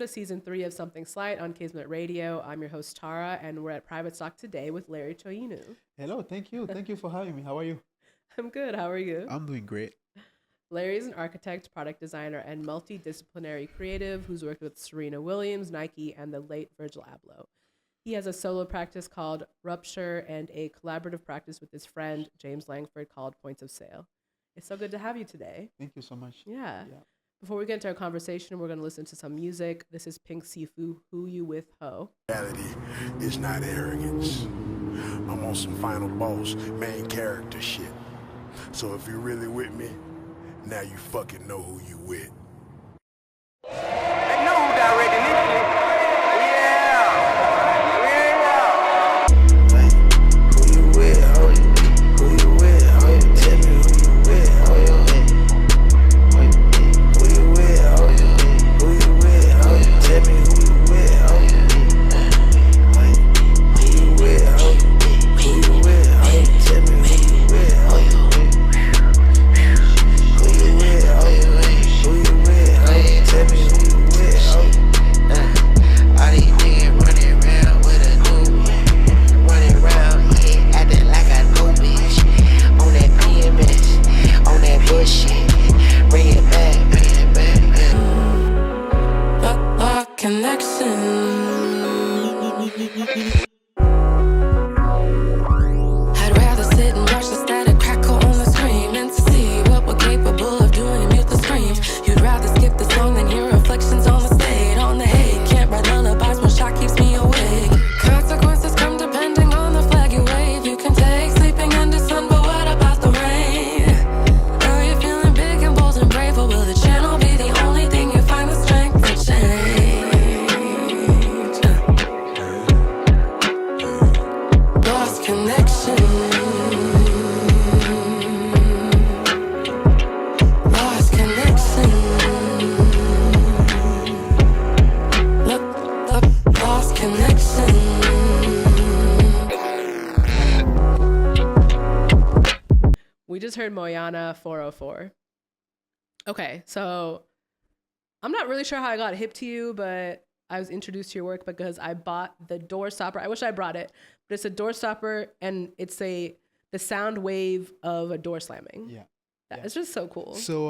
to season 3 of Something Slight on Kismet Radio. I'm your host, Tara, and we're at Private Stock today with Larry Tchogninou. Hello, thank you. Thank you for having me. How are you? I'm good. How are you? I'm doing great. Larry is an architect, product designer, and multidisciplinary creative who's worked with Serena Williams, Nike, and the late Virgil Abloh. He has a solo practice called Rupture and a collaborative practice with his friend, James Langford, called Points of Sale. It's so good to have you today. Thank you so much. Yeah. Before we get into our conversation, we're going to listen to some music. This is Pink Sifu, Who You With Ho. Reality is not arrogance. I'm on some final boss, main character shit. So if you're really with me, now you fucking know who you with. They know who directing this shit. Who you with? Who you with? Tell me who you with? Who you with? Who you with? Tell me who you with? Who you with? Who you with? Tell me who you with? Who you with? Who you with? Tell me who you with? All these niggas running around with a new one. Running around here acting like I know bitch. On that PMS, on that bullshit. Bring it back, Our connection. I'd rather sit and watch the static crackle on the screen and to see what we're capable of doing and mute the screams. You'd rather skip the song than hear reflections on the stage. On the hate, can't write lullabies when shot keeps me awake. Consequences come depending on the flag you wave. You can take sleeping under sun, but what about the rain? Are you feeling big and bold and brave, or will the channel be the only thing you find the strength to change? Lost connection. Lost connection. Lost connection. We just heard Moyana 404. Okay, so I'm not really sure how I got hip to you, but I was introduced to your work because I bought the door stopper. I wish I brought it, but it's a door stopper and it's the sound wave of a door slamming. Yeah. It's just so cool. So,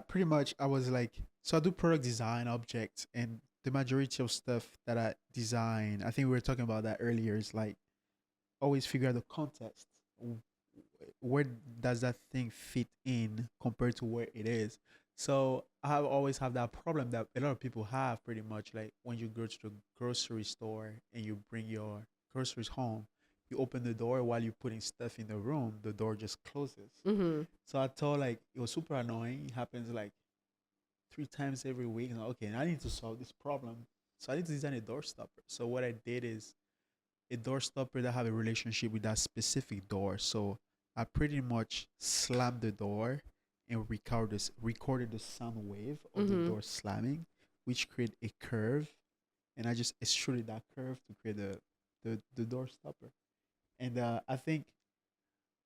pretty much I was like, so I do product design objects, and the majority of stuff that I design, I think we were talking about that earlier, is like always figure out the context. Where does that thing fit in compared to where it is? So I always have that problem that a lot of people have, pretty much like when you go to the grocery store and you bring your groceries home, you open the door while you're putting stuff in the room, the door just closes. Mm-hmm. So I thought like it was super annoying. It happens like 3 times every week. And okay, I need to solve this problem. So I need to design a door stopper. So what I did is a door stopper that have a relationship with that specific door. So I pretty much slammed the door and recorded the sound wave of the door slamming, which create a curve. And I just extruded that curve to create the door stopper. And I think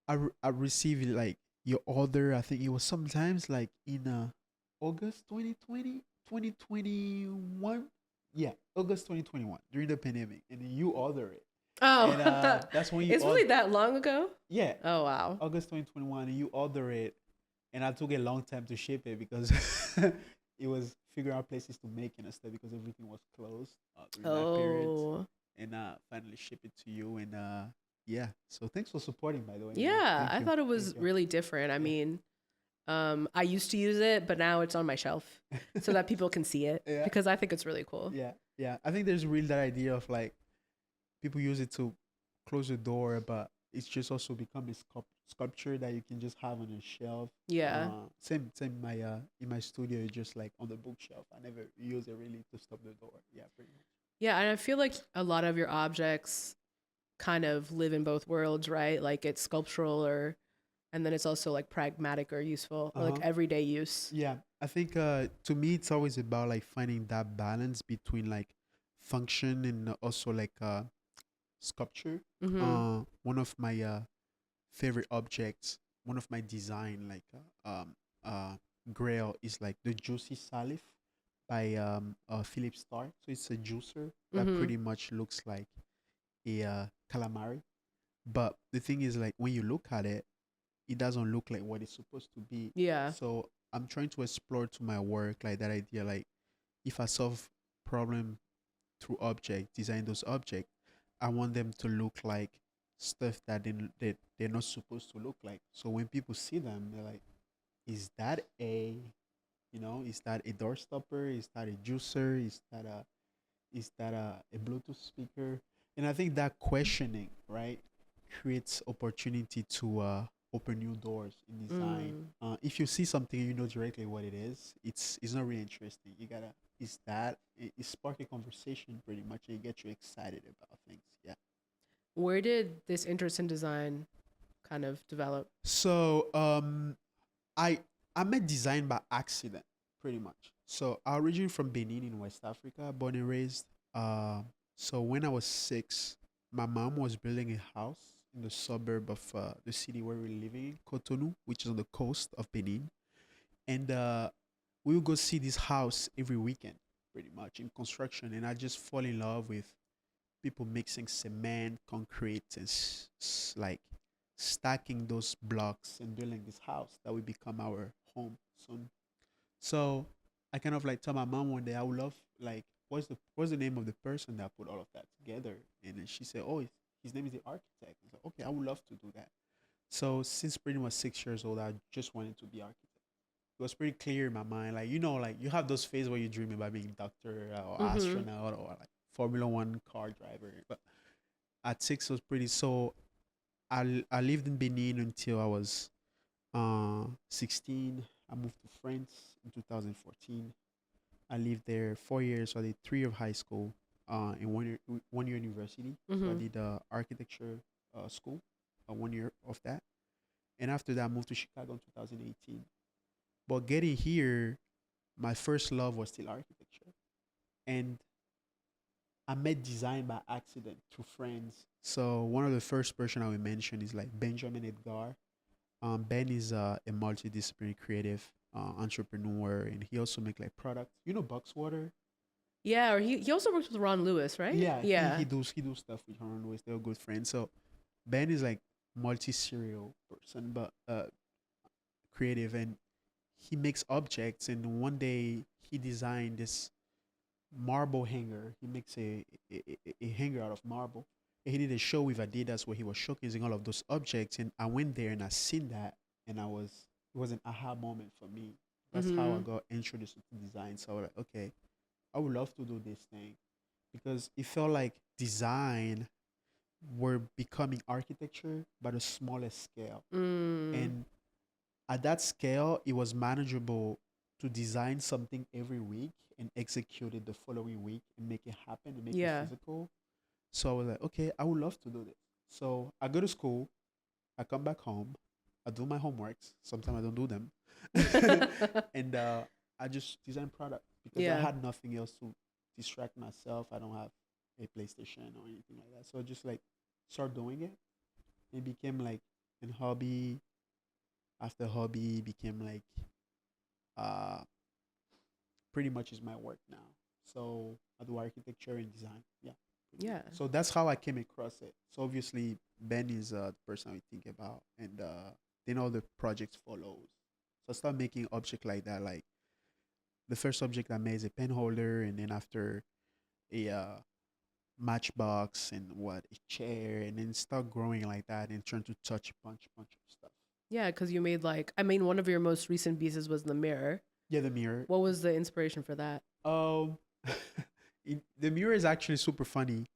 I received like your order. I think it was sometimes like in August 2020, 2021. Yeah, August 2021 during the pandemic. And then you order it. Oh, And that's when you it's really that long ago? Yeah. Oh, wow. August 2021, and you order it, and I took a long time to ship it because it was figuring out places to make it and stuff because everything was closed during that period. And finally ship it to you, and so thanks for supporting, by the way. Yeah, Thank I you. thought it was Thank you. really different. I mean, I used to use it, but now it's on my shelf so that people can see it Yeah. because I think it's really cool. Yeah. I think there's really that idea of like people use it to close the door, but it's just also become a sculpture that you can just have on a shelf. Yeah. Same in my studio, it's just like on the bookshelf. I never use it really to stop the door. Yeah, pretty much. Yeah, and I feel like a lot of your objects kind of live in both worlds, right? Like it's sculptural and then it's also like pragmatic or useful, or like everyday use. Yeah, I think to me it's always about like finding that balance between like function and also like sculpture. One of my favorite objects, one of my design like grail is like the juicy salif by Philip Stark. So it's a juicer that Mm-hmm. pretty much looks like a calamari. But the thing is, like when you look at it, it doesn't look like what it's supposed to be. Yeah. So I'm trying to explore to my work like that idea, like if I solve problem through object, design those objects, I want them to look like stuff that they're not supposed to look like. So when people see them, they're like, is that is that a door stopper? Is that a juicer? Is that a Bluetooth speaker? And I think that questioning, right, creates opportunity to open new doors in design. Mm. If you see something, you know directly what it is. It's not really interesting. You gotta it spark a conversation pretty much, and it gets you excited about things. Yeah. Where did this interest in design kind of develop? So I I met design by accident, pretty much. So I originally from Benin in West Africa, born and raised. So when I was 6, my mom was building a house in the suburb of the city where we're living in, Cotonou, which is on the coast of Benin, and we would go see this house every weekend, pretty much in construction, and I just fall in love with people mixing cement, concrete, and like stacking those blocks and building this house that will become our home soon. So I kind of like tell my mom one day I would love like what's the name of the person that put all of that together, and then she said, oh, his name is the architect. I said, okay, I would love to do that. So since pretty much 6 years old, I just wanted to be architect. It was pretty clear in my mind, like like you have those phases where you dream about being doctor or Mm-hmm. astronaut or like Formula 1 car driver. But at 6 it was pretty. So I lived in Benin until I was 16. I moved to France in 2014. I lived there 4 years. So I did 3 years of high school, in 1 year university. So I Mm-hmm. did architecture school, 1 year of that, and after that I moved to Chicago in 2018. But getting here, my first love was still architecture, and I met design by accident through friends. So one of the first person I will mention is like Benjamin Edgar. Ben is a multidisciplinary creative entrepreneur, and he also make like products. You know, Buckswater. Yeah, or he also works with Ron Lewis, right? Yeah, he Yeah. does stuff with Horn Lewis. They're good friends. So Ben is like multi-serial person, but creative, and he makes objects. And one day he designed this marble hanger. He makes a hanger out of marble. And he did a show with Adidas where he was showcasing all of those objects. And I went there and I seen that, and it was an aha moment for me. That's how I Mm-hmm. got introduced to design. So I was like, okay, I would love to do this thing because it felt like design were becoming architecture but a smaller scale. Mm. And at that scale, it was manageable to design something every week and execute it the following week and make it happen and make it Yeah. physical. So I was like, okay, I would love to do this. So I go to school, I come back home, I do my homeworks. Sometimes I don't do them. And I just design product because I Yeah. had nothing else to distract myself. I don't have a PlayStation or anything like that. So I just like start doing it. It became like a hobby. After hobby became like uh pretty much is my work now. So I do architecture and design. Yeah. Yeah. So that's how I came across it. So obviously Ben is the person I think about, and then all the projects follows. So I start making object like that. Like the first object I made is a pen holder, and then after a matchbox and what a chair, and then start growing like that and turn to touch bunch of stuff. Yeah, because you made like, I mean, one of your most recent pieces was the mirror. Yeah, the mirror. What was the inspiration for that? Um, the mirror is actually super funny.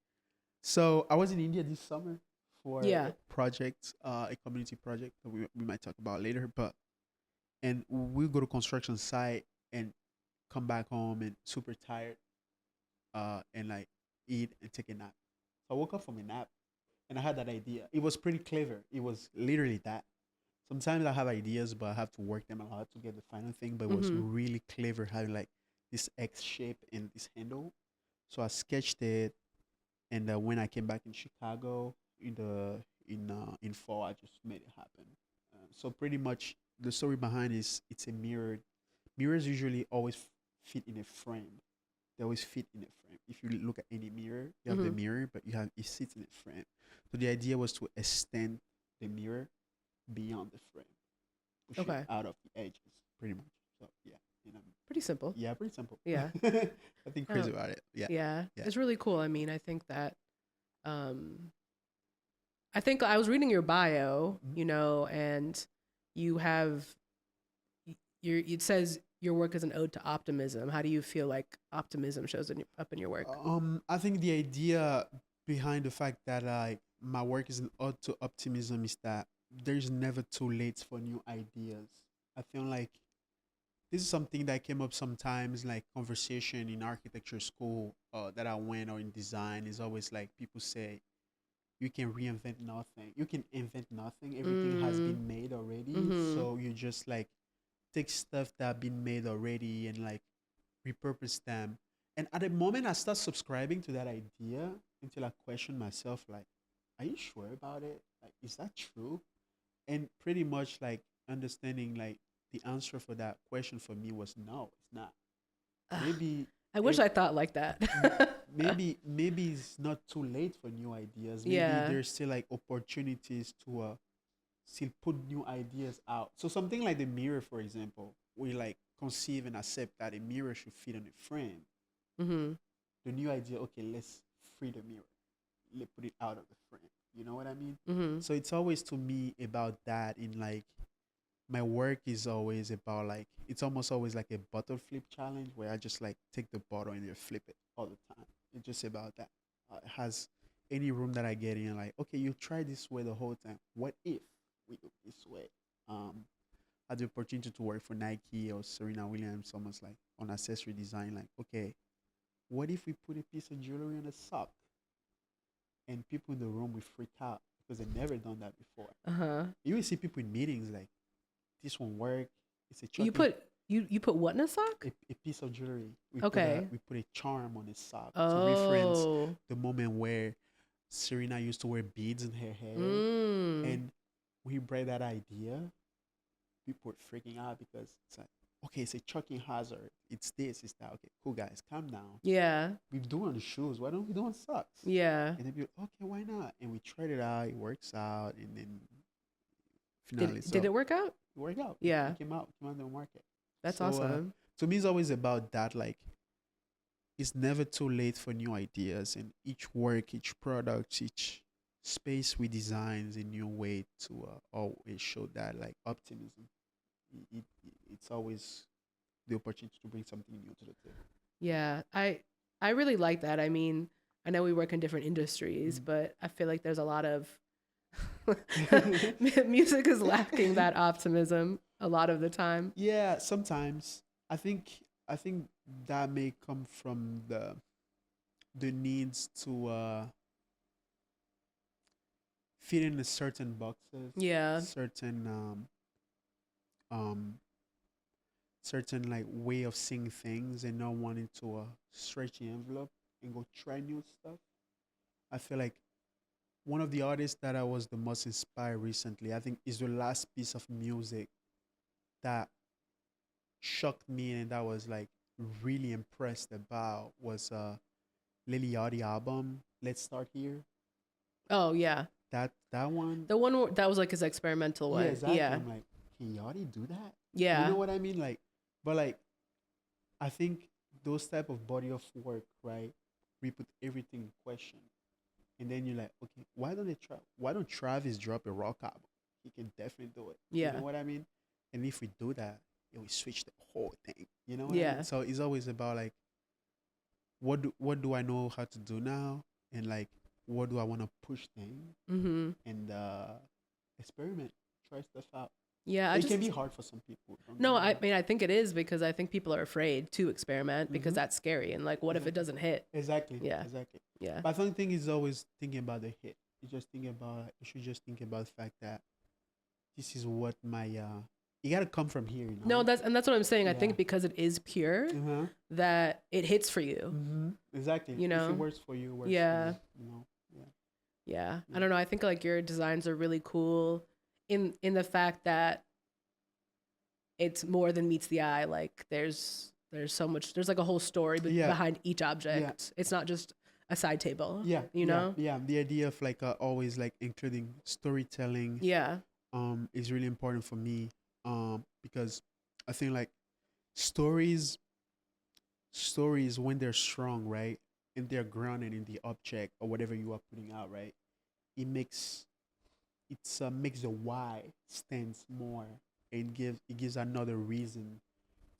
So I was in India this summer for Yeah. a project, a community project that we might talk about later. But and we go to construction site and come back home and super tired, and like eat and take a nap. So I woke up from a nap and I had that idea. It was pretty clever. It was literally that. Sometimes I have ideas, but I have to work them out to get the final thing. But it was Mm-hmm. really clever having like this X shape and this handle. So I sketched it, and when I came back in Chicago in fall, I just made it happen. So pretty much the story behind is it's a mirror. Mirrors usually always fit in a frame. They always fit in a frame. If you look at any mirror, you have the mirror, but it sits in a frame. So the idea was to extend the mirror beyond the frame, push Okay. it out of the edges, pretty much. So yeah, Pretty simple. yeah, pretty simple. Yeah. Nothing crazy Oh. about it. Yeah. Yeah. Yeah. It's really cool. I mean, I think that I think I was reading your bio, and you have it says your work is an ode to optimism. How do you feel like optimism shows up in your work? I think the idea behind the fact that like my work is an ode to optimism is that there's never too late for new ideas. I feel like this is something that came up sometimes, like conversation in architecture school that I went, or in design, is always like people say you can reinvent nothing. You can invent nothing. Everything has been made already. So you just like take stuff that have been made already and like repurpose them. And at the moment I start subscribing to that idea, until I question myself, like, are you sure about it? Like, is that true? And pretty much like understanding like the answer for that question for me was no, it's not. Maybe I wish I thought like that. maybe it's not too late for new ideas. Maybe Yeah. there's still like opportunities to still put new ideas out. So something like the mirror, for example, we like conceive and accept that a mirror should fit on a frame. Mm-hmm. The new idea, okay, let's free the mirror, let's put it out of the frame. You know what I mean? Mm-hmm. So it's always to me about that. In like my work is always about like, it's almost always like a bottle flip challenge where I just like take the bottle and you flip it all the time. It's just about that. It has any room that I get in, like, okay, you try this way the whole time. What if we do this way? I had the opportunity to work for Nike or Serena Williams, almost like on accessory design. Like, okay, what if we put a piece of jewelry on a sock? And people in the room will freak out because they've never done that before. Uh-huh. You will see people in meetings like, this won't work. It's a You put what in a sock? a piece of jewelry. Okay. We put a charm on a sock to reference Oh. the moment where Serena used to wear beads in her hair. Mm. And we brought that idea, people were freaking out because it's like, okay, it's a choking hazard. It's this, it's that. Okay, cool guys, calm down. Yeah. We do on the shoes. Why don't we do on socks? Yeah. And they'd be like, okay, why not? And we tried it out. It works out. And then finally, Did it work out? It worked out. Yeah. It came out on the market. That's So, awesome. To me, it's always about that. Like, it's never too late for new ideas. And each work, each product, each space we design is a new way to always show that, like, optimism. It's always the opportunity to bring something new to the table. Yeah. I really like that. I mean, I know we work in different industries, but I feel like there's a lot of music is lacking that optimism a lot of the time. Yeah, sometimes I think that may come from the needs to fit in a certain boxes. Yeah. Certain like way of seeing things, and not wanting to stretch the envelope and go try new stuff. I feel like one of the artists that I was the most inspired recently, I think, is the last piece of music that shocked me and that was like really impressed about was Lil Yachty album, Let's Start Here. Oh yeah. That one. The one that was like his experimental one. Yeah, exactly. Yeah. I'm like, can Yachty do that? Yeah. You know what I mean? Like, but like, I think those type of body of work, right? We put everything in question. And then you're like, okay, why don't Travis drop a rock album? He can definitely do it. Yeah. You know what I mean? And if we do that, it will switch the whole thing. You know what I Yeah. mean? So it's always about like, what do I know how to do now? And like, what do I want to push things? Mm-hmm. And experiment, try stuff out. Yeah. It can be hard for some people. No, I mean, I think it is because I think people are afraid to experiment because that's scary. And like, what if it doesn't hit? Exactly. Yeah. Exactly. Yeah. But I don't think it's always thinking about the hit. You should just think about the fact that this is what my you gotta come from here, you know? No, that's what I'm saying. I Yeah. think because it is pure, Uh-huh. that it hits for you. Mm-hmm. Exactly. You If know? it works for you, it works Yeah. for you. You know? Yeah. Yeah. I don't know. I think like your designs are really cool in the fact that it's more than meets the eye. Like there's there's so much. There's like a whole story behind each object. It's not just a side table. You know. The idea of like always like including storytelling. Is really important for me. Because I think like stories when they're strong, right, and they're grounded in the object or whatever you are putting out, right, it makes the why stands more, and gives another reason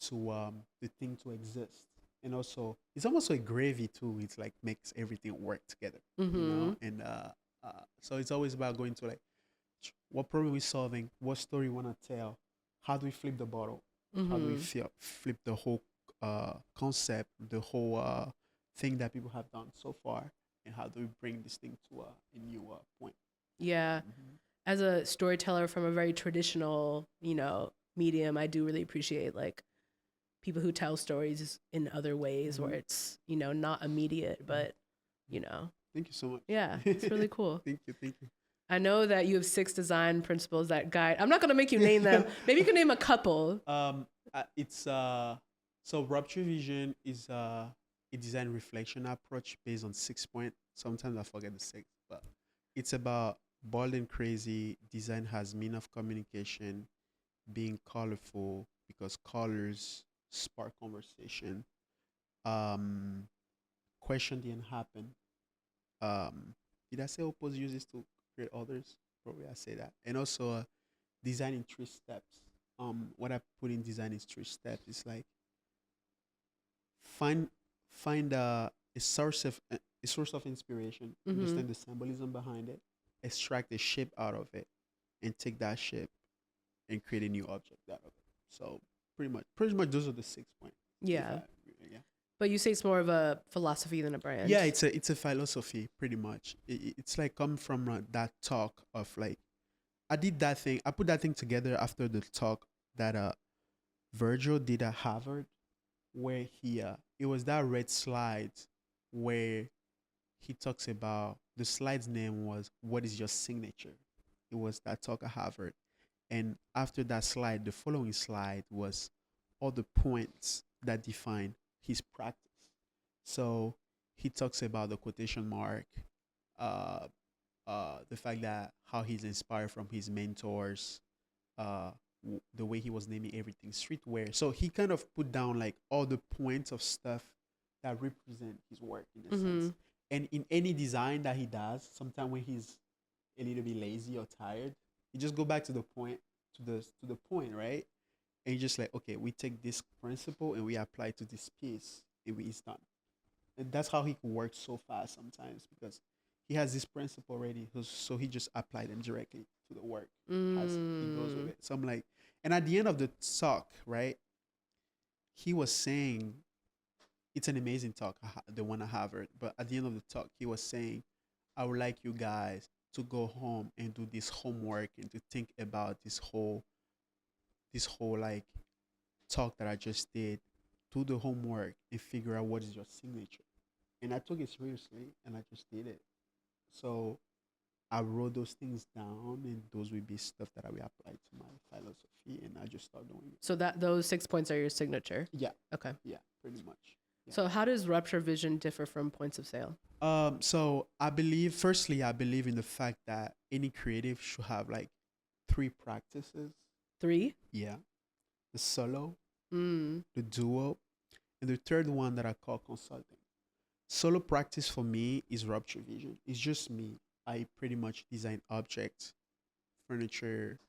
to the thing to exist. And also it's almost like gravy too. It's like makes everything work together, you know. And so it's always about going to like what problem we solving, what story we want to tell, how do we flip the bottle, how do we flip the whole concept, the whole thing that people have done so far, and how do we bring this thing to a new point. As a storyteller from a very traditional, medium, I do really appreciate like people who tell stories in other ways where it's, not immediate, but, Thank you so much. Yeah, it's really cool. Thank you. I know that you have 6 design principles that guide. I'm not going to make you name them. Maybe you can name a couple. It's so Rupture Vision is a design reflection approach based on 6 points. Sometimes I forget the 6, but it's about bold and crazy. Design has mean of communication, being colorful because colors spark conversation. Question didn't happen. Did I say oppose uses to create others? Probably I say that. And also design in 3 steps. What I put in design is 3 steps. It's like find a source of inspiration, understand the symbolism behind it, extract a shape out of it, and take that shape and create a new object out of it. So pretty much those are the 6 points. Yeah. But you say it's more of a philosophy than a brand. Yeah, it's a philosophy, pretty much. It's like come from that talk of like, I did that thing. I put that thing together after the talk that Virgil did at Harvard, where it was that red slide where he talks about, the slide's name was "What is your signature?" It was that talk at Harvard, and after that slide, the following slide was all the points that define his practice. So he talks about the quotation mark, the fact that how he's inspired from his mentors, the way he was naming everything streetwear. So he kind of put down like all the points of stuff that represent his work in a sense. And in any design that he does, sometimes when he's a little bit lazy or tired, he just go back to the point, to the point, right? And you just like, okay, we take this principle and we apply it to this piece, and it's done. And that's how he can work so fast sometimes, because he has this principle already, so he just applied them directly to the work as he goes with it. So I'm like, and at the end of the talk, right, he was saying, it's an amazing talk, the one at Harvard, but at the end of the talk, he was saying, I would like you guys to go home and do this homework and to think about this whole like talk that I just did. Do the homework and figure out what is your signature. And I took it seriously and I just did it. So I wrote those things down, and those will be stuff that I will apply to my philosophy, and I just start doing it. So those 6 points are your signature? Yeah. Okay. Yeah, pretty much. Yeah. So how does Rupture Vision differ from Points of Sale? So I believe in the fact that any creative should have like 3 practices. 3? Yeah. The solo, the duo, and the third one that I call consulting. Solo practice for me is Rupture Vision. It's just me. I pretty much design objects, furniture,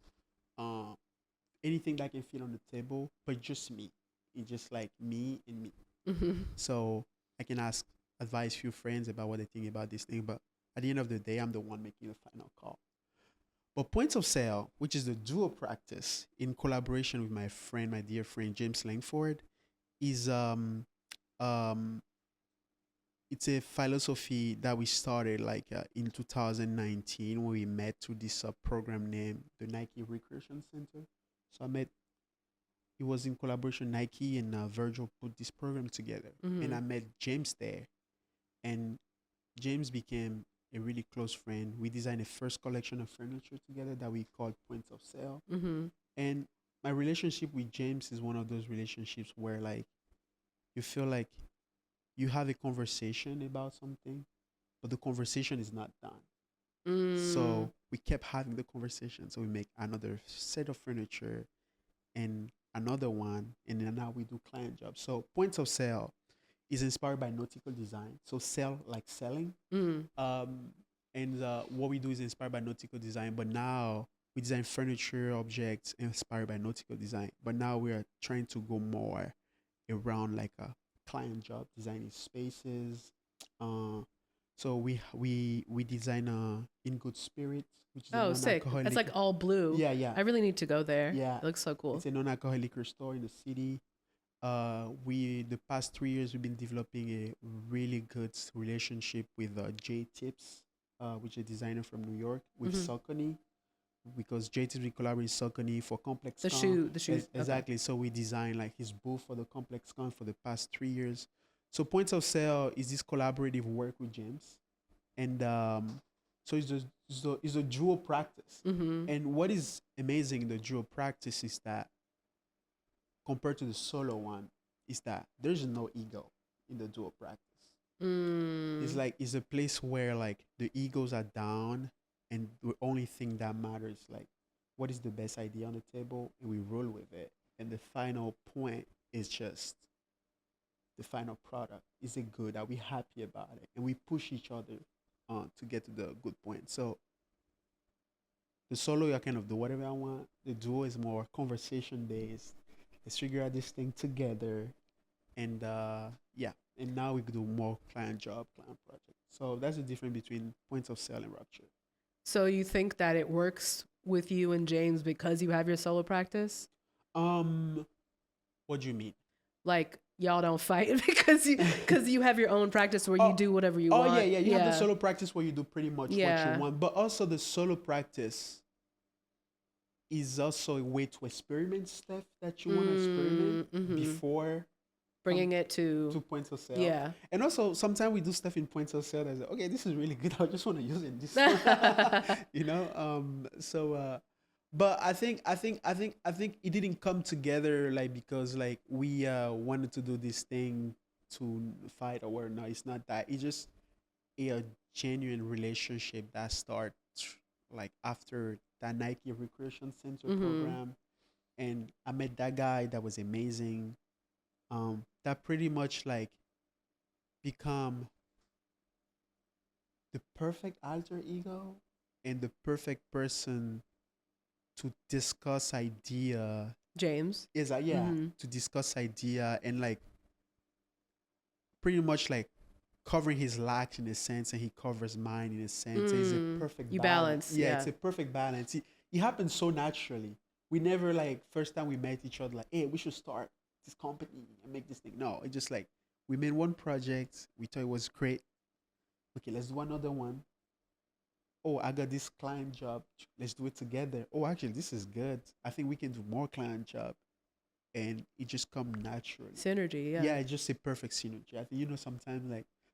anything that can fit on the table, but just me. It's just like me and me. So I can ask advise few friends about what they think about this thing, but at the end of the day, I'm the one making the final call. But Points of Sale, which is the dual practice in collaboration with my dear friend James Langford, is it's a philosophy that we started like in 2019 when we met through this program named the Nike Recreation Center. So it was in collaboration, Nike and Virgil put this program together, and I met James there, and James became a really close friend. We designed a first collection of furniture together that we called Points of Sale. And my relationship with James is one of those relationships where like you feel like you have a conversation about something, but the conversation is not done. So we kept having the conversation. So we make another set of furniture and another one, and then now we do client jobs. So points of sale is inspired by nautical design. So sell like selling. And what we do is inspired by nautical design. But now we design furniture objects inspired by nautical design. But now we are trying to go more around like a client job, designing spaces. So we design In Good Spirits, which is a Oh, sick. non-alcoholic. It's like all blue. Yeah, yeah. I really need to go there. Yeah. It looks so cool. It's a non-alcoholic liquor store in the city. We the past 3 years we've been developing a really good relationship with J Tips, which is a designer from New York, with Saucony, because J Tips we collaborate with Saucony for Complex The Con. shoe. Okay. Exactly. So we designed like his booth for the Complex Con for the past 3 years. So Points of Sale is this collaborative work with James, and so it's a dual practice. And what is amazing in the dual practice is that compared to the solo one, is that there's no ego in the dual practice. It's like it's a place where like the egos are down, and the only thing that matters like what is the best idea on the table, and we roll with it. And the final point is just the final product. Is it good? Are we happy about it? And we push each other on to get to the good point. So the solo, I kind of do whatever I want. The duo is more conversation based. Let's figure out this thing together. And yeah, and now we do more client job, client project. So that's the difference between Points of Sale and Rupture. So you think that it works with you and James because you have your solo practice? What do you mean? Like y'all don't fight because you have your own practice where you do whatever you want. Oh yeah. You have the solo practice where you do pretty much what Yeah. you want, but also the solo practice is also a way to experiment stuff that you want to experiment before bringing it to Points of Sale. Yeah. And also sometimes we do stuff in Points of Sale that's like, okay, this is really good. I just want to use it in this. You know. But I think it didn't come together like because like we wanted to do this thing to fight or whatever. No, it's not that. It's just a genuine relationship that starts like after that Nike Recreation Center program, and I met that guy that was amazing. That pretty much like become the perfect alter ego and the perfect person to discuss idea. James. Is that to discuss idea and like pretty much like covering his lacks in a sense, and he covers mine in a sense. It's a perfect You balance. balance, Yeah, yeah. it's a perfect balance. It happened so naturally. We never like first time we met each other like, hey, we should start this company and make this thing. No, it just like we made one project. We thought it was great. Okay, let's do another one. Oh, I got this client job. Let's do it together. Oh, actually, this is good. I think we can do more client job, and it just come naturally. Synergy, yeah. Yeah, it's just a perfect synergy. I think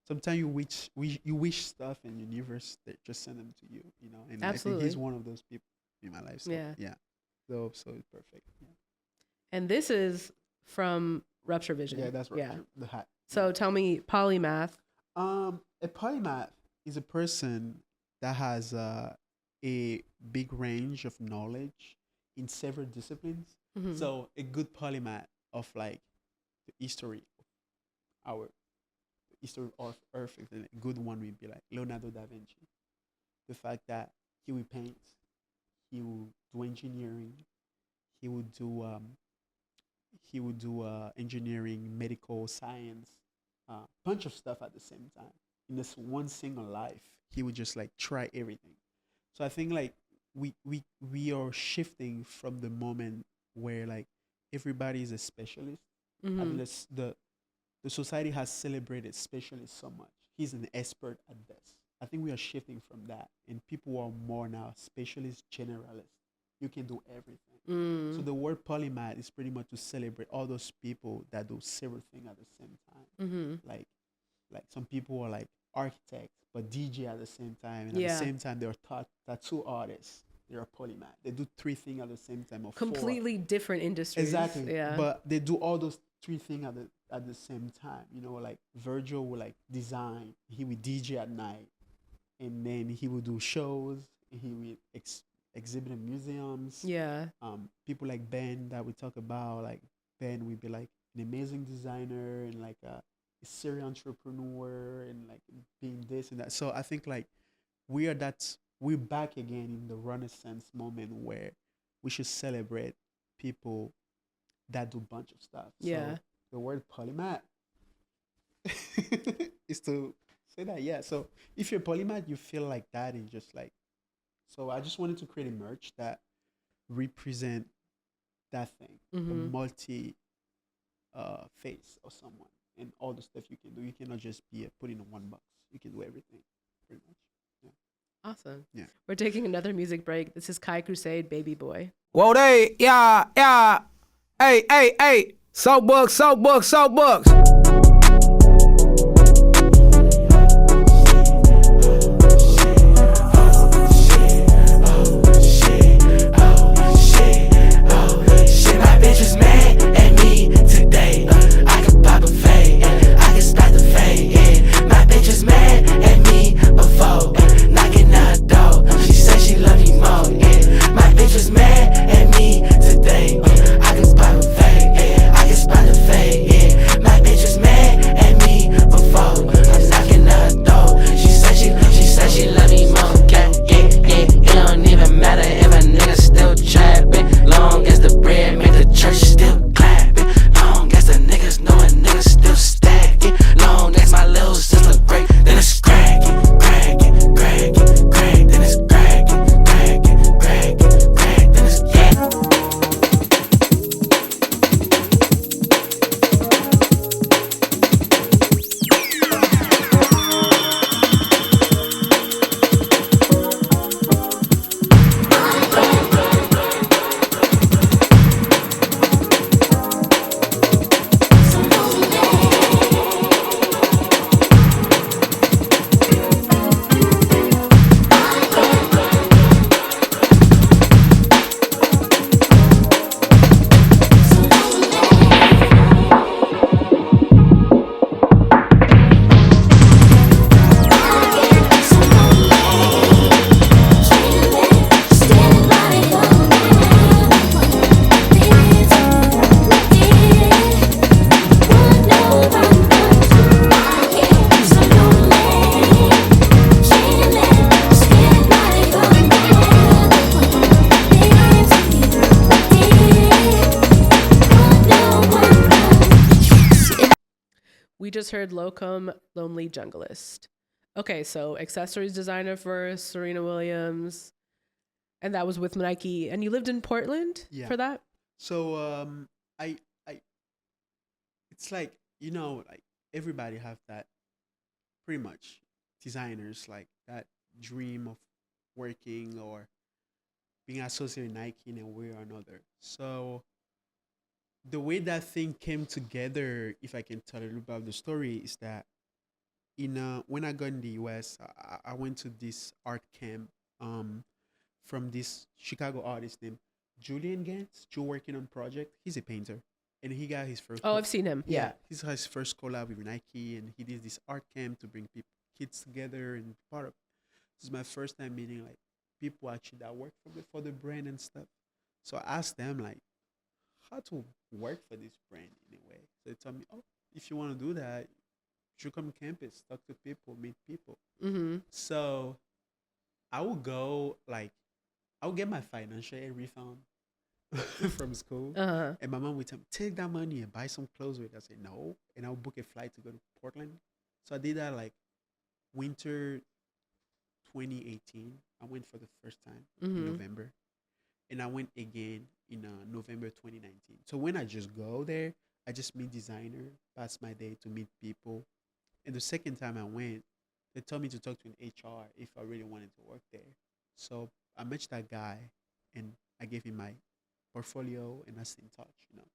sometimes you wish stuff in the universe that just send them to you. You know, and Absolutely. I think he's one of those people in my life. So, Yeah. yeah. So it's perfect. Yeah, And this is from Rupture Vision. yeah that's right. Yeah. The hat. So tell me, polymath. A polymath is a person that has a big range of knowledge in several disciplines. So a good polymath of like the history of Earth, a good one would be like Leonardo da Vinci. The fact that he will paint, he will do engineering, he would do engineering, medical science, bunch of stuff at the same time. In this one single life, he would just like try everything. So I think like we are shifting from the moment where like everybody is a specialist. I mean, the society has celebrated specialists so much. He's an expert at this. I think we are shifting from that, and people are more now specialist generalists. You can do everything. So the word polymath is pretty much to celebrate all those people that do several things at the same time. Like some people are like architects, but DJ at the same time, and at the same time they're tattoo artists. They're a polymath. They do 3 things at the same time, or 4. Completely different industries. Exactly. Yeah. But they do all those 3 things at the same time. You know, like Virgil would like design, he would DJ at night, and then he would do shows. He would exhibit in museums. Yeah. People like Ben that we talk about, like Ben would be like an amazing designer and like a serial entrepreneur and like being this and that. So I think like we're back again in the Renaissance moment where we should celebrate people that do a bunch of stuff. Yeah. So the word polymath is to say that. Yeah. So if you're polymath, you feel like that and just like. So I just wanted to create a merch that represent that thing, the multi face of someone and all the stuff you can do. You cannot just be put in one box. You can do everything, pretty much. Yeah. Awesome. Yeah. We're taking another music break. This is Kai Crusade, Baby Boy. Whoa, they, yeah. Hey. Soapbox. We just heard Locum, Lonely Junglist. Okay, so accessories designer for Serena Williams, and that was with Nike. And you lived in Portland for that? So I it's like, you know, like everybody have that, pretty much, designers like that dream of working or being associated with Nike in a way or another. So the way that thing came together, if I can tell a little bit of the story, is that when I got in the US, I went to this art camp from this Chicago artist named Julian Gantz, Joe working on project. He's a painter, and he got his first. Oh, I've seen him. Yeah. He's his first collab with Nike, and he did this art camp to bring kids together and part of. This is my first time meeting like people actually that work for the brand and stuff. So I asked them like how to work for this brand in a way. So they told me, oh, if you want to do that, you should come campus, talk to people, meet people. Mm-hmm. So I would go like I would get my financial aid refund from school. Uh-huh. And my mom would tell me, take that money and buy some clothes with it. I said, no. And I would book a flight to go to Portland. So I did that like winter 2018. I went for the first time in November. And I went again in November 2019. So when I just go there, I just meet designer, pass my day to meet people. And the second time I went, they told me to talk to an HR if I really wanted to work there. So I met that guy and I gave him my portfolio and I stayed in touch, you know.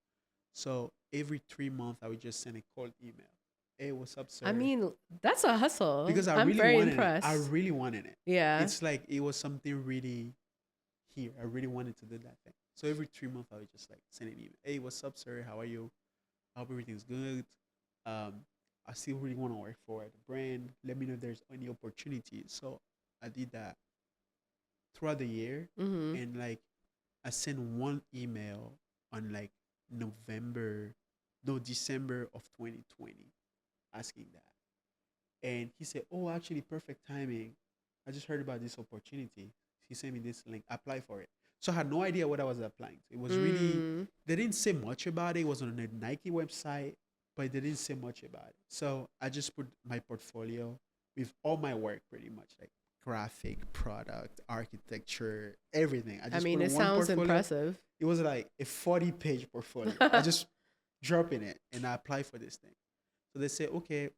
So every 3 months I would just send a cold email. Hey, what's up, sir? I mean, that's a hustle. Because I'm really very wanted impressed. it. I really wanted it. Yeah. It's like it was something really here. I really wanted to do that thing. So every 3 months I would just like send an email. Hey, what's up, sir? How are you? I hope everything's good. I still really want to work for the brand. Let me know if there's any opportunities. So I did that throughout the year, Mm-hmm. and like I sent one email on like December of 2020, asking that, and he said, "Oh, actually, perfect timing. I just heard about this opportunity." He sent me this link. Apply for it. So I had no idea what I was applying to. It was really, Mm. they didn't say much about it. It was on a Nike website, but they didn't say much about it. So I just put my portfolio with all my work, pretty much, like graphic, product, architecture, everything. I I just mean, put it on one sounds portfolio. impressive. It was like a 40-page portfolio. I just drop in it and I apply for this thing. So they say, okay,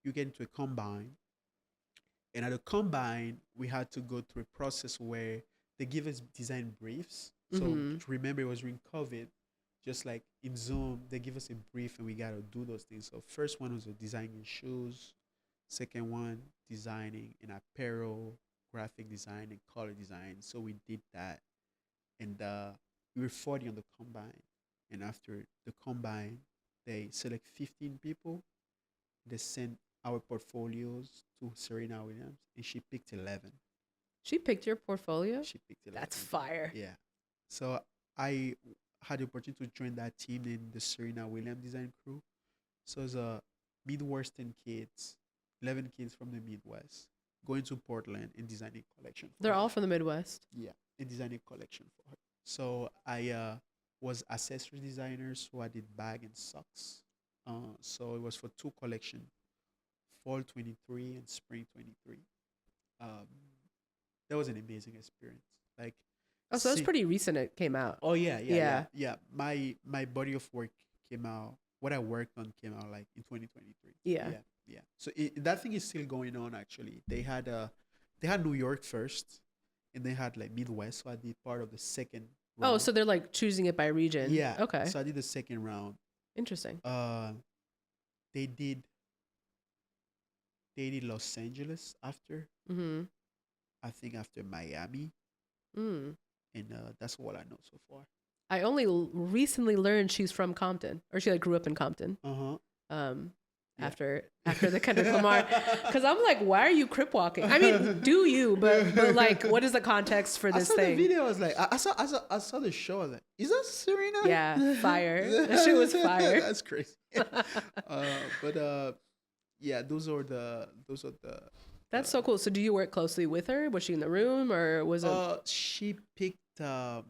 you get into a combine. And at the combine, we had to go through a process where they give us design briefs. So Mhm. remember, it was during COVID, just like in Zoom, they give us a brief and we got to do those things. So first one was designing shoes. Second one, designing in apparel, graphic design, and color design. So we did that. And we were 40 on the combine. And after the combine, they select 15 people. They sent our portfolios to Serena Williams, and she picked 11. She picked your portfolio? She picked 11. That's fire. Yeah. So I had the opportunity to join that team in the Serena Williams design crew. So it's a Midwestern kids, 11 kids from the Midwest, going to Portland and designing collection for They're her. all from the Midwest. Yeah, and designing collection for her. So I was accessory designer, so I did bag and socks. So it was for two collection, fall 23 and spring 23. Um, that was an amazing experience. Like, Oh, so it's see- pretty recent it came out. Oh yeah, yeah, Yeah. yeah, yeah. My body of work came out. What I worked on came out like in 2023. Yeah. yeah, yeah. So that thing is still going on. Actually, they had New York first, and they had like Midwest. So I did part of the second round. Oh, so they're like choosing it by region. yeah. Okay. So I did the second round. Interesting. They did Los Angeles after. Mm-hmm. I think after Miami, Mm. and that's all I know so far. I only recently learned she's from Compton, or she like grew up in Compton. Uh-huh. Yeah. After the Kendrick Lamar, because I'm like, why are you crip walking? I mean, do you? But like, what is the context for this I saw thing? the video. I was like, I saw the show. I was like, is that Serena? Yeah, fire. That shit was fire. That's crazy. Yeah, those are the. That's so cool. So do you work closely with her? Was she in the room, or was it? She picked some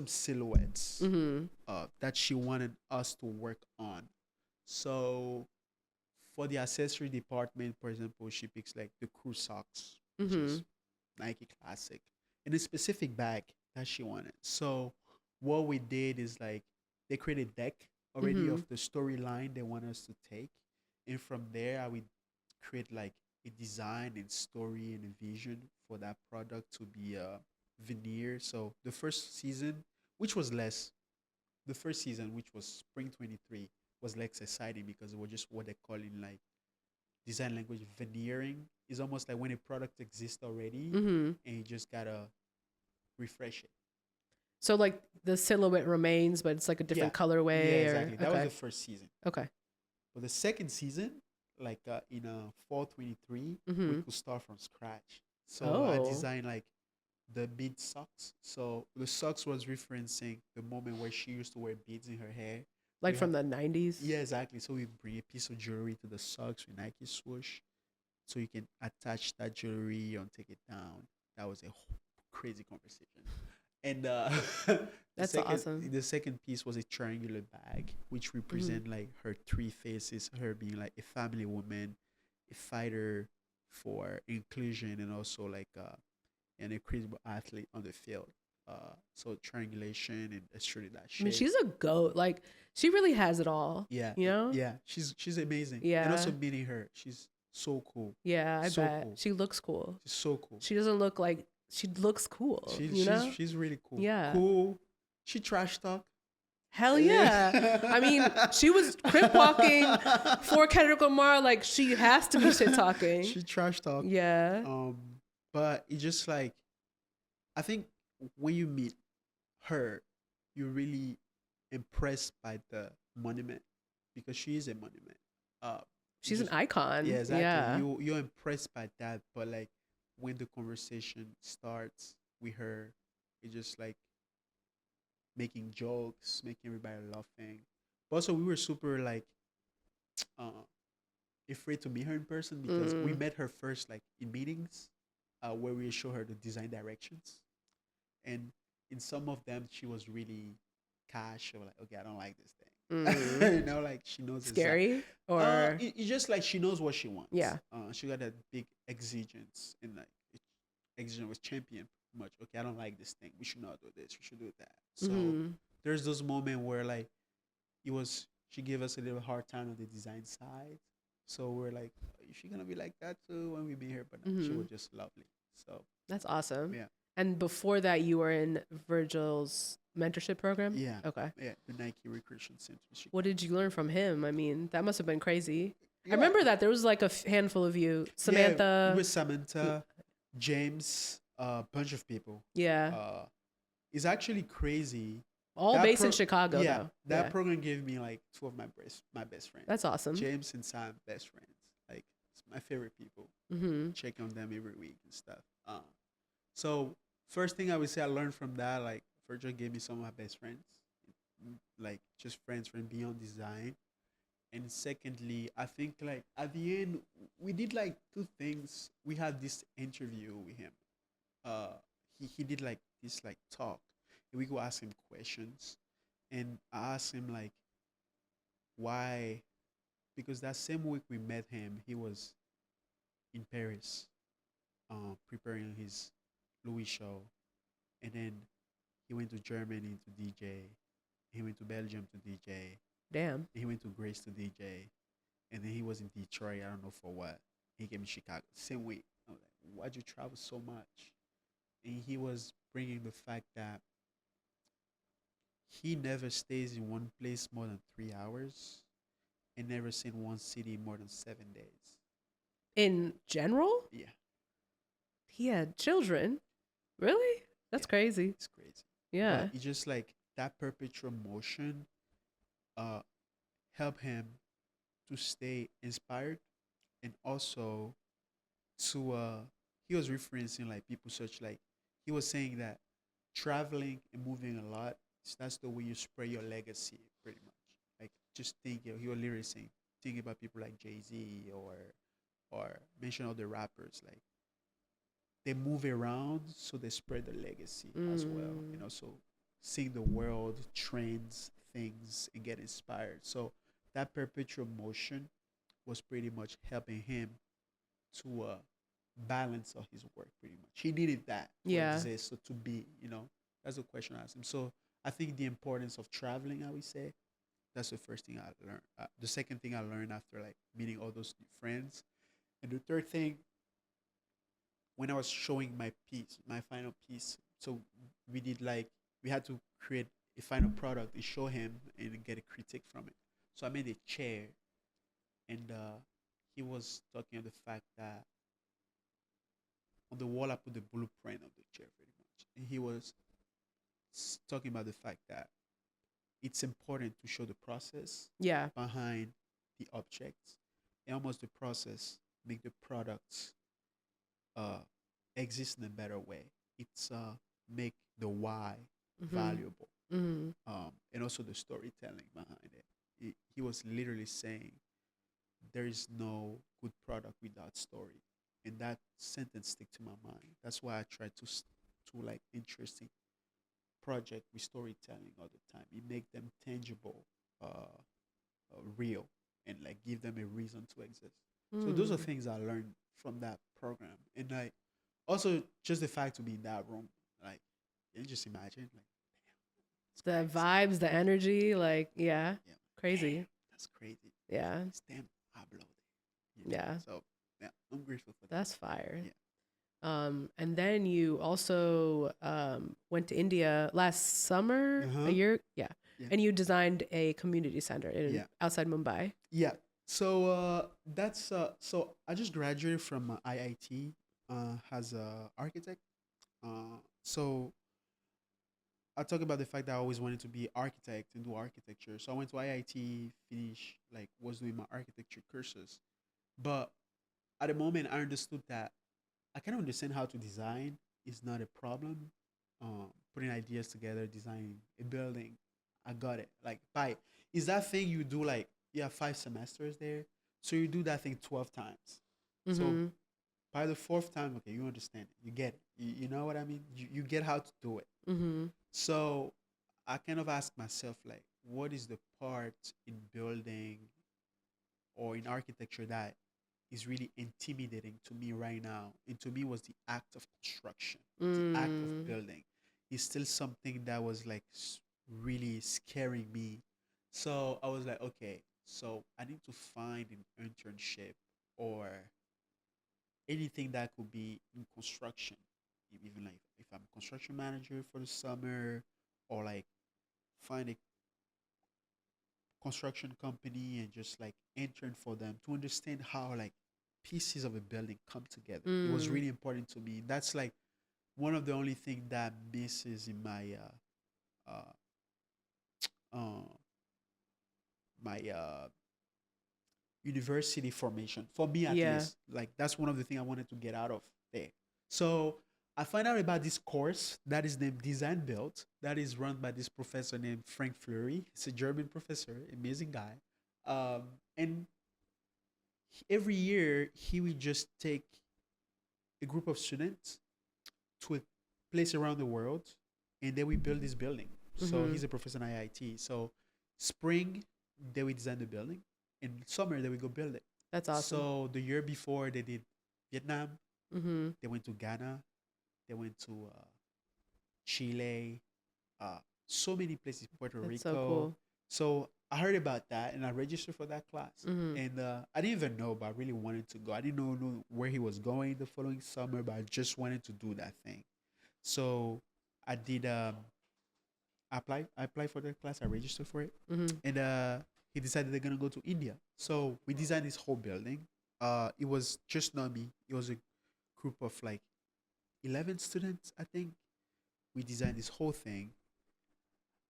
silhouettes Mm-hmm. that she wanted us to work on. So for the accessory department, for example, she picks like the crew socks, which is Nike Classic, in a specific bag that she wanted. So what we did is like they created a deck already of the storyline they want us to take, and from there I would create like a design and story and a vision for that product to be a veneer. So the first season, which was less, the first season, which was spring 23, was less exciting because it was just what they call in like design language veneering. Is almost like when a product exists already Mm-hmm. and you just gotta refresh it. So like the silhouette remains, but it's like a different colorway. Yeah, exactly. That okay. was the first season. Okay. But the second season, like in fall 23, Mhm. we could start from scratch. So I Oh. designed like the bead socks. So the socks was referencing the moment where she used to wear beads in her hair. Like We from the 90s. Yeah, exactly. So we bring a piece of jewelry to the socks with Nike swoosh, so you can attach that jewelry and take it down. That was a crazy conversation. And That's awesome. The second piece was a triangular bag, which represent like her three faces, her being like a family woman, a fighter for inclusion, and also like an incredible athlete on the field. So triangulation and extruded that shit. I mean, she's a goat. Like, she really has it all. yeah, You know? yeah, she's amazing. Yeah. And also meeting her, she's so cool. Yeah, I So bet. cool. She looks cool. She's so cool. She doesn't look like, she looks cool. You know? She's really cool. Yeah. Cool. She trash talk. Hell yeah. I mean, she was crip walking for Kendrick Lamar. Like, she has to be shit talking. She trash talk. Yeah. But it's just like, I think when you meet her, you really impressed by the monument because she is a monument. Uh, you She's an just icon. Yeah, exactly. Yeah. You're impressed by that, but like when the conversation starts with her, it's just like making jokes, making everybody laughing. But also, we were super like uh, afraid to meet her in person because we Mm. met her first like in meetings, where we show her the design directions, and in some of them she was really cash or like, okay, I don't like this Mm. thing. Like she knows exactly. Scary or It's just like she knows what she wants. yeah. She got that big exigence, and like exigence was champion much. Okay, I don't like this thing. We should not do this. We should do that. So Mhm. there's those moments where like it was she gave us a little hard time on the design side. So we're like, is she gonna be like that too when we meet her? But no, she was Mhm. just lovely. So That's awesome. yeah, And before that, you were in Virgil's mentorship program? yeah, Okay. yeah. The Nike Recreation Center. What did you learn from him? I mean, that must have been crazy. Yeah. I remember that there was like a handful of you. Samantha. Yeah, it was Samantha, James, a bunch of people. Yeah. It's actually crazy. All That based in pro- Chicago, Yeah, though. that Yeah. program gave me like two of my best friends. That's awesome. James and Sam, best friends. Like it's my favorite people. Mm-hmm. Check on them every week and stuff. So first thing I would say I learned from that, like Virgil gave me some of my best friends, like just friends from beyond design. And secondly, I think like at the end we did like two things. We had this interview with him. He did like this like talk, and we go ask him questions, and I asked him like why, because that same week we met him, he was in Paris, preparing his Louis show, and then he went to Germany to DJ. He went to Belgium to DJ. Damn. He went to Grace to DJ, and then he was in Detroit. I don't know for what. He came to Chicago same week. I was like, why'd you travel so much? And he was bringing the fact that he never stays in one place more than 3 hours, and never seen one city more than 7 days. In general, Yeah, he had children. Really? That's Yeah. crazy. it's crazy. Yeah. But it's just like that perpetual motion, uh, help him to stay inspired, and also to he was referencing like people such like he was saying that traveling and moving a lot, that's the way you spread your legacy pretty much. Like just think, he was literally saying think about people like Jay-Z or mention other rappers, like they move around so they spread the legacy as well, and also seeing the world trends things and get inspired. So that perpetual motion was pretty much helping him to balance all his work pretty much. He needed that to Yeah. exist, so to be, that's the question I asked him. So I think the importance of traveling, I would say, that's the first thing I learned. The second thing I learned after like meeting all those new friends, and the third thing, when I was showing my piece, my final piece, so we had to create a final product and show him and get a critique from it. So I made a chair, and he was talking of the fact that on the wall I put the blueprint of the chair pretty much, and he was talking about the fact that it's important to show the process Yeah. behind the objects, and almost the process make the products uh, exist in a better way. It's make the why valuable, Mm-hmm. and also the storytelling behind it. He was literally saying there is no good product without story, and that sentence stick to my mind. That's why I try to like interesting project with storytelling all the time. It make them tangible, real, and like give them a reason to exist. So those are things I learned from that program, and I also just the fact to be in that room, like you just imagine, like damn, The vibes, the energy, like, yeah. yeah, Crazy. damn, that's crazy. Yeah. It's damn uploaded. Yeah. So yeah, I'm grateful for that. That's fire. Yeah. And then you also went to India last summer, Uh-huh. a year, yeah. Yeah. And you designed a community center Yeah. outside Mumbai. Yeah. So that's so I just graduated from IIT as a architect. So I talk about the fact that I always wanted to be architect and do architecture. So I went to IIT, finish like was doing my architecture courses. But at the moment, I understood that I kind of understand how to design is not a problem. Putting ideas together, designing a building, I got it. Like, by is that thing you do like you have 5 semesters there, so you do that thing 12 times. So Mm-hmm. by the fourth time, okay, you understand it, you get it. You know what I mean? You get how to do it. Mm-hmm. So I kind of ask myself like, what is the part in building or in architecture that is really intimidating to me right now? And to me was the act of construction, the act of building. Is still something that was like really scaring me. So I was like, okay, so I need to find an internship or anything that could be in construction. Even like if I'm a construction manager for the summer, or like find a construction company and just like intern for them to understand how like pieces of a building come together. It was Mm. really important to me. That's like one of the only thing that misses in uh, uh, my university formation for me at Yeah. least. Like that's one of the things I wanted to get out of there. So I find out about this course that is named Design Built, that is run by this professor named Frank Fleury. He's a German professor, amazing guy. And every year he will just take a group of students to a place around the world, and then we build this building. So Mhm. he's a professor at IIT. So spring they will design the building, in summer they will go build it. That's awesome. So the year before they did Vietnam, Mm-hmm. they went to Ghana, they went to Chile, so many places, Puerto That's Rico. so cool. So I heard about that and I registered for that class. Mhm. And I didn't even know, but I really wanted to go. I didn't know where he was going the following summer, but I just wanted to do that thing. So I did apply. I applied for the class. I registered for it, Mm-hmm. and he decided they're gonna go to India. So we designed this whole building. It was just not me. It was a group of like 11 students, I think. We designed this whole thing.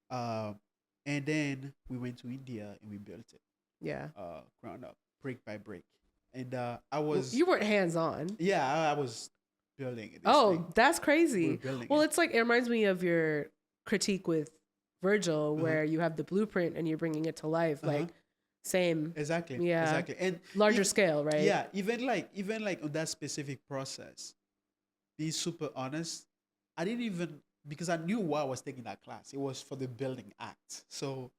Um, and then we went to India and we built it, Yeah. ground up, brick by brick. And I was, You weren't hands on. yeah, I was building it. Oh, that's We were crazy. building Well, it. it's like it reminds me of your critique with Virgil, Uh-huh. where you have the blueprint and you're bringing it to life. Uh-huh. Like same, Exactly. Yeah. Exactly. And larger if- scale, right? yeah, even like on that specific process, being super honest, I didn't even, because I knew why I was taking that class. It was for the building act. So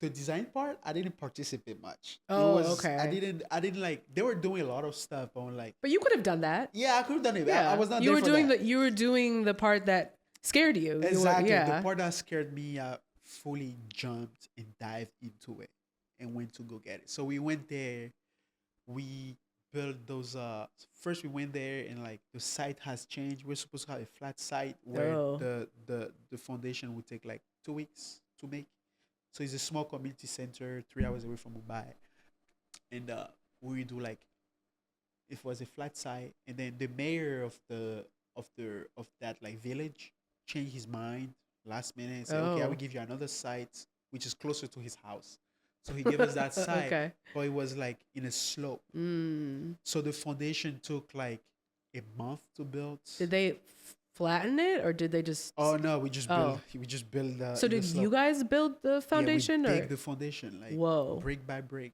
the design part, I didn't participate much. Oh, I okay. didn't like, they were doing a lot of stuff on like, But you could have done that. yeah, I could have done it. Yeah. I was not You there were for doing that. you were doing the part that scared you. You were- Exactly. yeah. The part that scared me, I fully jumped and dived into it and went to go get it. So we went there. We built those. First we went there and like the site has changed. We're supposed to have a flat site where Oh. the foundation would take like 2 weeks to make. So it's a small community center, 3 hours away from Mumbai, and we do like, it was a flat site, and then the mayor of that like village changed his mind last minute and said, okay, I Oh. will give you another site which is closer to his house. So he gave us that site, Okay. but it was like in a slope. Mm. So the foundation took like a month to build. Did they flatten it or did they just? Oh no, we just Oh. build. So in the did slope. you guys build the foundation Yeah, we or? dig the foundation like Whoa. brick by brick.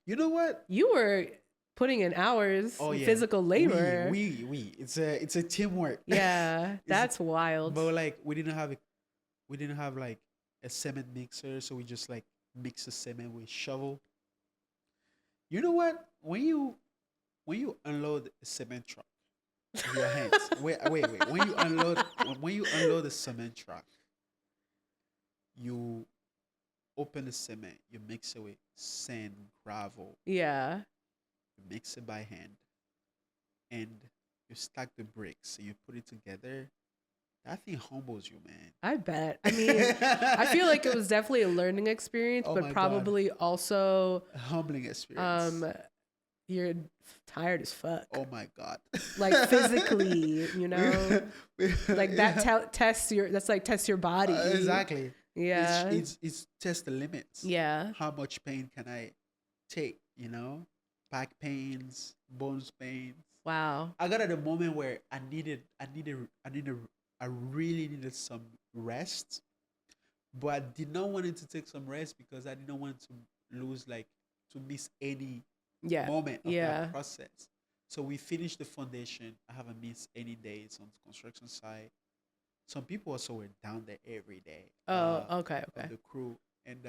You know what? You were putting in hours, Oh yeah, physical labor. We. It's a teamwork. Yeah, that's wild. But like we didn't have like a cement mixer, so we just like mix the cement with shovel. You know what? When you unload a cement truck with your hands, wait. When you unload a cement truck, you open the cement, you mix it with sand, gravel, Yeah. you mix it by hand, and you stack the bricks and you put it together. That thing humbles you, man. I bet. I mean, I feel like it was definitely a learning experience, Oh my but God. probably also A humbling experience. you're tired as fuck. Oh my God. Like physically, you know, like that tests your. That's like tests your body. Exactly. Yeah. It's test the limits. Yeah. How much pain can I take? You know, back pains, bones pains. Wow. I got at a moment where I really needed some rest, but I did not want it to take some rest because I did not want to lose, like, to miss any Yeah. moment of Yeah. that process. So we finished the foundation. I haven't missed any days on the construction site. Some people also were down there every day. Oh, okay. Of the crew. And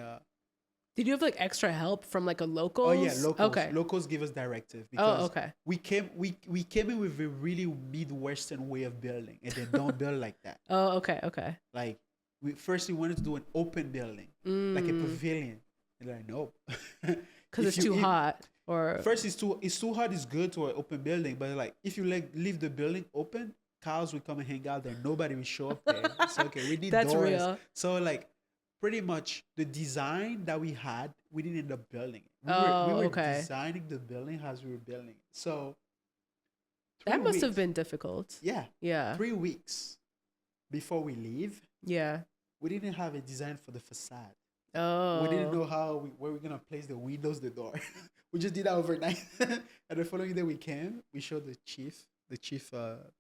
Did you have like extra help from like a local? oh yeah, locals. Okay. Locals give us directive Oh, because okay. we came in with a really Midwestern way of building, and they don't build like that. Oh, okay. Okay. Like we wanted to do an open building, like a pavilion. And like, nope. Because it's too hot. Or First, it's too hot. It's good to an open building, but like if you leave the building open, cows will come and hang out there. Nobody will show up there. It's okay. We need That's doors. real. So like, pretty much the design that we had, we didn't end up building it. We were okay. designing the building as we were building it. So that must have weeks- been difficult. yeah, Yeah. 3 weeks before we leave, Yeah. we didn't have a design for the facade. Oh. We didn't know where we're gonna place the windows, the door. We just did that overnight. And the following day we came, we showed the chief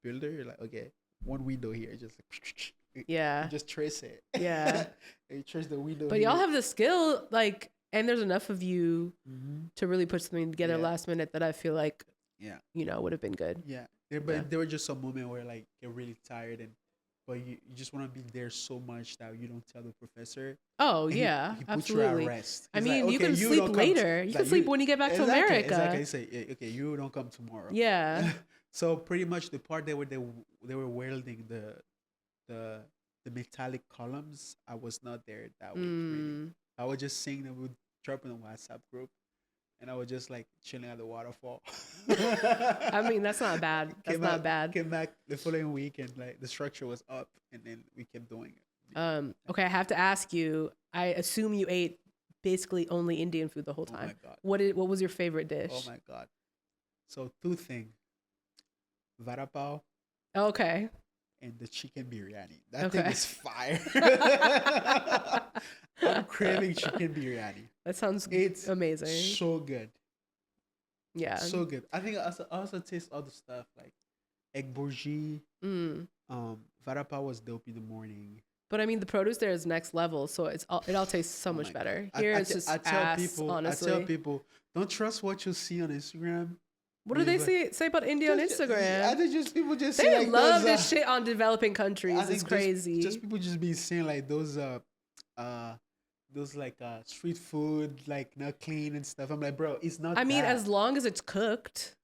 builder, like, okay, one window here, just like, Yeah. you just trace it. Yeah. And you trace the window. But here. y'all have the skill, like, and there's enough of you Mhm. to really put something together Yeah. last minute that I feel like, Yeah. you know, would have been good. Yeah. Yeah. There were just some moments where like you're really tired but you just want to be there so much that you don't tell the professor. Oh, and yeah. he puts Absolutely. you at rest. I He's like, mean, you "Okay, can sleep don't come later. You like, can sleep when you get back to Exactly, America. Exactly. Say, "Yeah, okay, you don't come tomorrow." Yeah. So pretty much the part they were welding the metallic columns, I was not there that week. Really. I was just seeing them, would drop in the WhatsApp group, and I was just like chilling at the waterfall. I mean, that's not bad. That's not bad. Came back the following week, and like the structure was up, and then we kept doing it. Okay, I have to ask you. I assume you ate basically only Indian food the whole Oh time. my God. What was your favorite dish? Oh my God. So two things. Vada pav Okay. and the chicken biryani. That Okay. thing is fire. I'm craving chicken biryani. That sounds It's amazing. so good. Yeah. So good. I think I also taste other stuff like egg bourgie. Mm. Vada pav was dope in the morning. But I mean, the produce there is next level, so it all tastes so Oh much my better. God. Here it's just ass, honestly. I tell people, don't trust what you see on Instagram. What do they Like- say about India on Just- Instagram? I think just people just They say like love those, this shit on developing countries. I It's think crazy. Just people just be saying like those like street food like not clean and stuff. I'm like, bro, it's not. I mean, that. as long as it's cooked.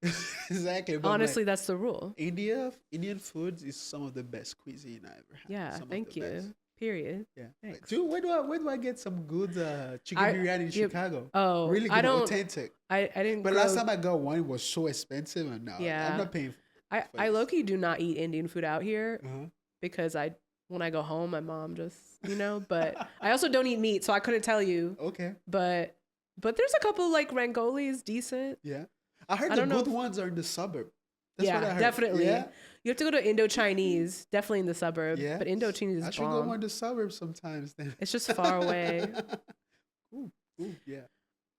Exactly. But Honestly, like, that's the rule. Indian food is some of the best cuisine I ever had. Yeah. Some of Thank the you. best. Period. Yeah. Like, Thanks. dude, where do I get some good chicken I- biryani in yeah, Chicago? Oh, Really good, I don't. authentic. I didn't. But grow- last time I got one, it was so expensive, and no, Yeah. I'm not paying. I for low this. key do not eat Indian food out here Uh-huh. because when I go home, my mom just But I also don't eat meat, so I couldn't tell you. Okay. But there's a couple like Rangoli's decent. Yeah. I heard I the don't know good if- ones are in the suburb. That's what I Yeah, heard. definitely. Yeah. You have to go to Indo-Chinese, definitely in the suburb. Yeah. But Indo-Chinese I is should go bomb. more in the suburbs sometimes then. It's just far away. Cool. Yeah.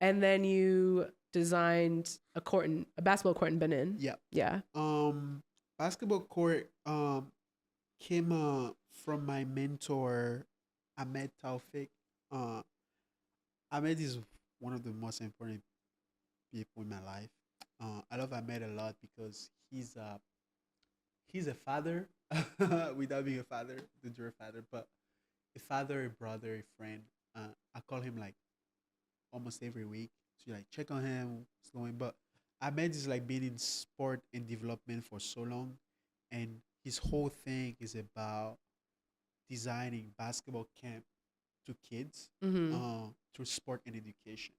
And then you designed a basketball court in Benin. Yeah. Yeah. Basketball court came from my mentor Ahmed Taufik. Ahmed is one of the most important people in my life. I love Ahmed a lot because he's a father without being a father, the your father, but a father, a brother, a friend. I call him like almost every week to like check on him, what's going. But Ahmed is like been in sport and development for so long, and his whole thing is about designing basketball camp to kids Mm-hmm. through sport and education.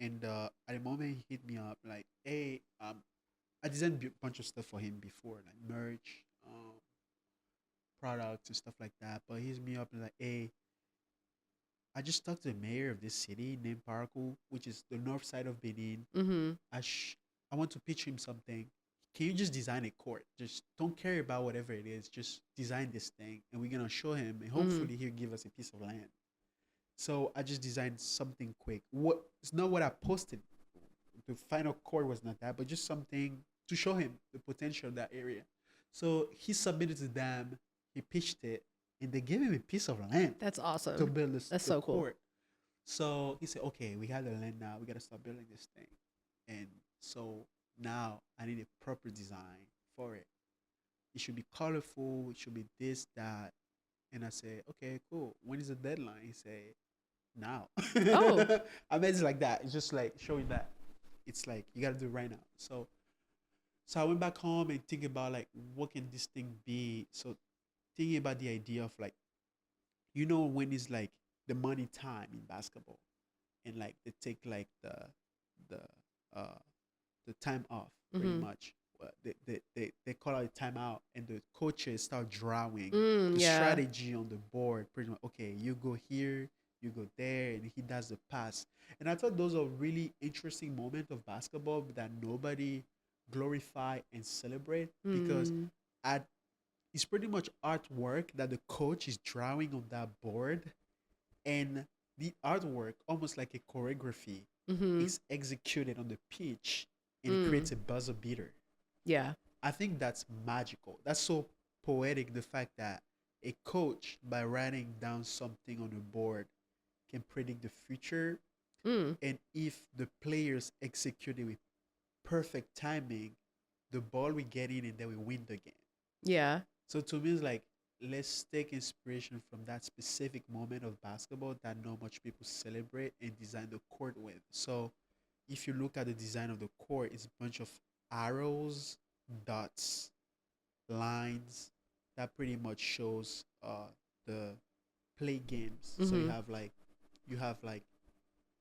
And at the moment he hit me up like, hey, I designed a bunch of stuff for him before, like merch, products and stuff like that. But he hit me up and like, hey, I just talked to the mayor of this city named Parakou, which is the north side of Benin. Mm-hmm. I want to pitch him something. Can you just design a court? Just don't care about whatever it is. Just design this thing, and we're gonna show him, and hopefully he'll give us a piece of land. So I just designed something quick. It's not what I posted. The final court was not that, but just something to show him the potential of that area. So he submitted to them. He pitched it, and they gave him a piece of land That's awesome. to build this. That's the so cool. court. So he said, "Okay, we have the land now. We gotta start building this thing." And so now I need a proper design for it. It should be colorful. It should be this, that. And I said, "Okay, cool. When is the deadline?" He said, "Now." Oh. I mean, it's like that. It's just like showing that it's like you gotta do it right now. So I went back home and think about like what can this thing be. So thinking about the idea of like, when it's like the money time in basketball, and like they take like the time off pretty much. They call it timeout, and the coaches start drawing the strategy on the board. Pretty much, okay, you go here, you go there, and he does the pass. And I thought those are really interesting moments of basketball that nobody glorify and celebrate, because it's pretty much artwork that the coach is drawing on that board, and the artwork, almost like a choreography, is executed on the pitch and creates a buzzer beater. Yeah. I think that's magical. That's so poetic, the fact that a coach, by writing down something on a board, can predict the future. And if the players execute it with perfect timing, the ball we get in and then we win the game. Yeah. So to me, it's like, let's take inspiration from that specific moment of basketball that not much people celebrate and design the court with. So if you look at the design of the court, it's a bunch of arrows, dots, lines that pretty much shows the play games. So you have like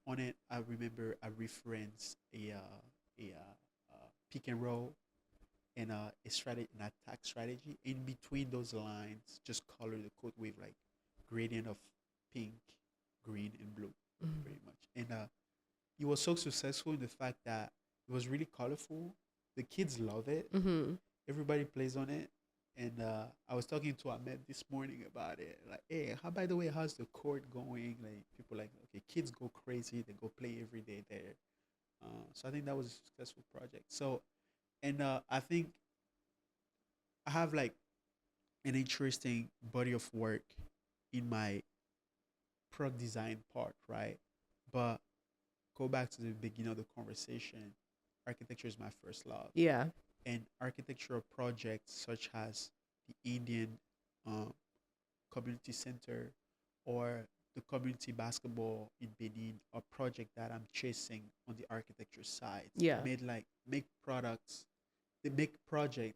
on it, I remember I referenced a pick and roll and a strategy, an attack strategy. In between those lines, just color the court with like gradient of pink, green, and blue, pretty much. And it was so successful in the fact that it was really colorful. The kids love it. Everybody plays on it. And I was talking to Ahmed this morning about it. Like, hey, by the way, how's the court going? Like, people like, okay, kids go crazy. They go play every day there. So I think that was a successful project. So, and I think I have like an interesting body of work in my product design part, right? But go back to the beginning of the conversation. Architecture is my first love. Yeah. And architectural projects such as the Indian Community Center or the community basketball in Benin, a project that I'm chasing on the architecture side. Yeah. Make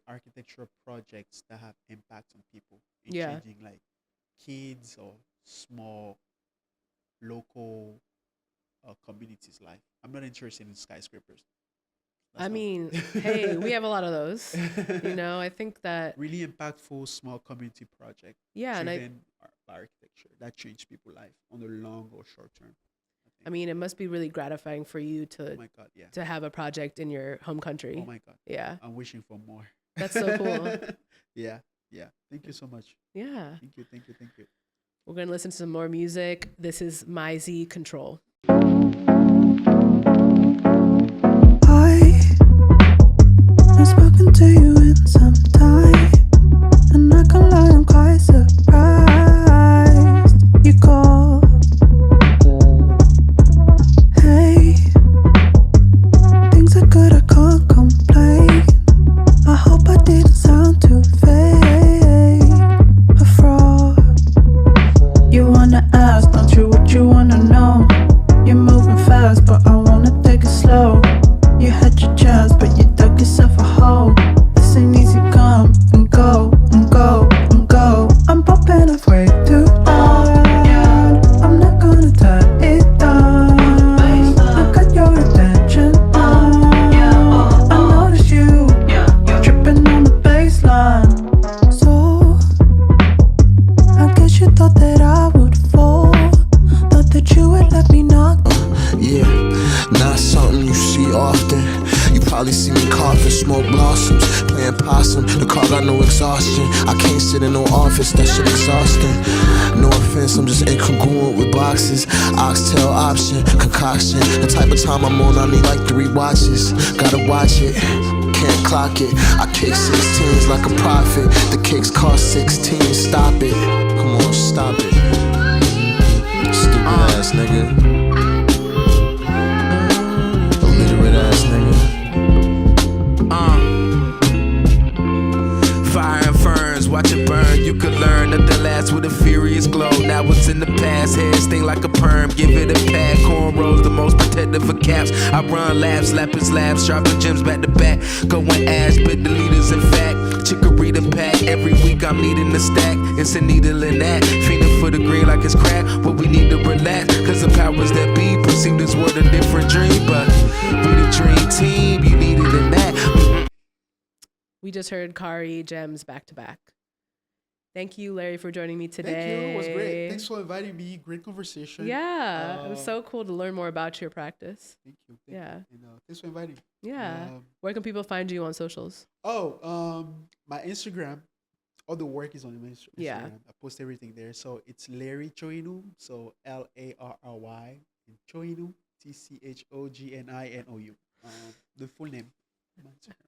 architectural projects that have impact on people in changing like kids or small local communities' life. I'm not interested in skyscrapers. I mean, hey, we have a lot of those. I think that really impactful small community project. Yeah, and driven by architecture that change people's life on the long or short term. I mean, it must be really gratifying for you to Oh my God, yeah. to have a project in your home country. Oh my God. Yeah. I'm wishing for more. That's so cool. Yeah. Thank you so much. Yeah. Thank you. We're going to listen to some more music. This is My Z Control. I've spoken to you in some time, and I can't lie, I'm quite surprised. You called, hey, things are good, I can't complain. I hope I didn't sound too fake, a fraud. You wanna ask, don't you? What you wanna know? You're moving fast. that shit exhausting. No offense, I'm just incongruent with boxes. Oxtail option, concoction. The type of time I'm on, I need like 3 watches. Gotta watch it, can't clock it. I kick 16s like a prophet. The kicks cost 16, stop it. Come on, stop it. Stupid ass nigga. Illiterate ass nigga. Fire and ferns, watch it burn. You could learn that the last with a furious glow. Now it's in the past, head sting like a perm. Give it a pad, cornrows, the most protective of caps. I run labs, slapping slabs, dropping gems back to back. Going ass, bit the leaders in fact. Chicory the pack, every week I'm needing a stack. It's a needle in that, fiending for the green like it's crack. But we need to relax, cause the powers that be perceive this world a different dream. But we the dream team, you need it in that. We just heard Kari Gems back to back. Thank you, Larry, for joining me today. Thank you. It was great. Thanks for inviting me. Great conversation. Yeah, it was so cool to learn more about your practice. Thank you. Yeah. You. And, thanks for inviting me. Yeah. Where can people find you on socials? My Instagram. All the work is on my Instagram. Yeah. I post everything there. So it's Larry Tchogninou. So Larry and Tchogninou. Tchogninou. The full name.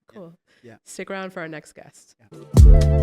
Cool. Yeah. Stick around for our next guest. Yeah.